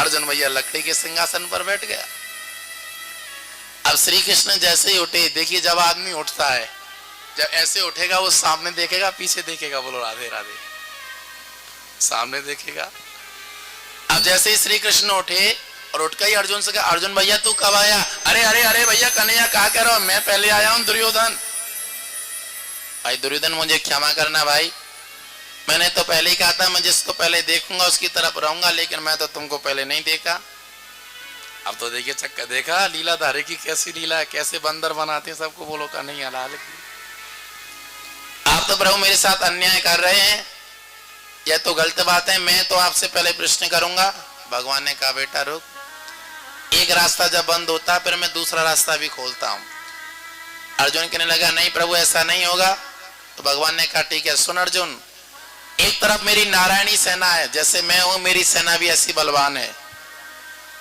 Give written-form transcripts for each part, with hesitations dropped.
अर्जुन भैया लकड़ी के सिंहासन पर बैठ गया। अब श्री कृष्ण जैसे ही उठे, देखिए जब आदमी उठता है, जब ऐसे उठेगा वो सामने देखेगा पीछे देखेगा, बोलो राधे राधे, सामने देखेगा। अब जैसे ही श्री कृष्ण उठे और उठ कर ही अर्जुन से कहा, अर्जुन भैया तू कब आया? अरे अरे अरे भैया कन्हैया कहा कह रहा हूं, मैं पहले आया हूं दुर्योधन। भाई दुर्योधन मुझे क्षमा करना भाई, मैंने तो पहले ही कहा था मैं जिसको पहले देखूंगा उसकी तरफ रहूंगा, लेकिन मैं तो तुमको पहले नहीं देखा। अब तो देखिए चक्कर, देखा लीला धारे की कैसी लीला है, कैसे बंदर बनाते हैं सबको, बोलो का नहीं लाल की। आप तो प्रभु मेरे साथ अन्याय कर रहे हैं, यह तो गलत बात है, मैं तो आपसे पहले प्रश्न करूंगा। भगवान ने कहा बेटा रुक, एक रास्ता जब बंद होता फिर मैं दूसरा रास्ता भी खोलता हूं। अर्जुन कहने लगा नहीं प्रभु ऐसा नहीं होगा। तो भगवान ने कहा ठीक है सुन अर्जुन, एक तरफ मेरी नारायणी सेना है, जैसे मैं हूं मेरी सेना भी ऐसी बलवान है,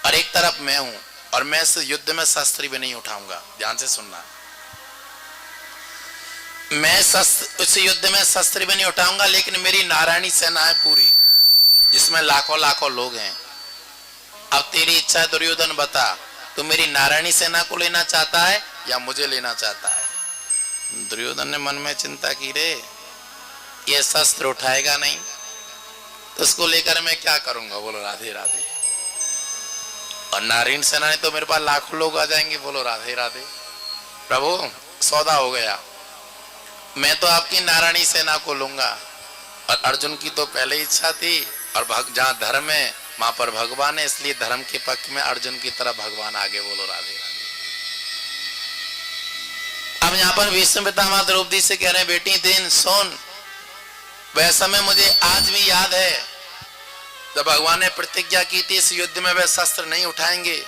और एक तरफ मैं हूं, और मैं इस युद्ध में शस्त्र भी नहीं उठाऊंगा। ध्यान से सुनना, मैं इस युद्ध में शस्त्र भी नहीं उठाऊंगा, लेकिन मेरी नारायणी सेना है पूरी, जिसमें लाखों लाखों लोग हैं। अब तेरी इच्छा है दुर्योधन, बता तू मेरी नारायणी सेना को लेना चाहता है या मुझे लेना चाहता है? दुर्योधन ने मन में चिंता की, रे ये शस्त्र उठाएगा नहीं तो उसको लेकर मैं क्या करूंगा, बोलो राधे राधे। और नारायण सेना ने तो मेरे पास लाखों लोग आ जाएंगे, बोलो राधे राधे। प्रभु सौदा हो गया, मैं तो आपकी नारायणी सेना को लूंगा। और अर्जुन की तो पहले इच्छा थी, और जहां धर्म है वहां पर भगवान है, इसलिए धर्म के पक्ष में अर्जुन की तरफ भगवान आगे, बोलो राधे राधे। अब यहाँ पर भीष्म पितामह द्रौपदी से कह रहे हैं बेटी दिन सुन, वह समय मुझे आज भी याद है जब भगवान ने प्रतिज्ञा की थी इस युद्ध में वे शस्त्र नहीं उठाएंगे।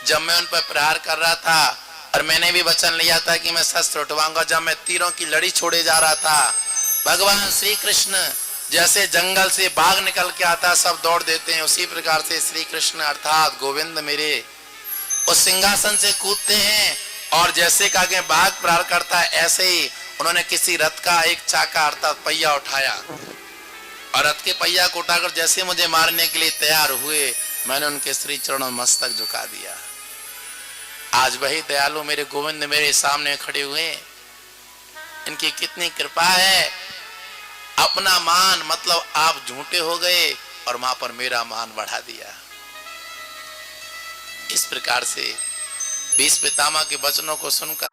जब मैं उन पर प्रहार कर रहा था और मैंने भी वचन लिया था कि मैं शस्त्र उठवाऊंगा, जब मैं तीरों की लड़ी छोड़े जा रहा था, भगवान श्री कृष्ण जैसे जंगल से बाघ निकल के आता सब दौड़ देते हैं, उसी प्रकार से श्री कृष्ण अर्थात गोविंद मेरे उस सिंहासन से कूदते हैं, और जैसे कागे बाघ प्रहार करता है ऐसे ही उन्होंने किसी रथ का एक चाका अर्थात पहिया उठाया, और रथ के पहिया को उठाकर जैसे मुझे मारने के लिए तैयार हुए, मैंने उनके श्री चरणों में मस्तक झुका दिया। आज वही दयालु मेरे गोविंद मेरे सामने खड़े हुए, इनकी कितनी कृपा है। अपना मान मतलब आप झूठे हो गए और वहां पर मेरा मान बढ़ा दिया। इस प्रकार से भीष्म पितामह के वचनों को सुनकर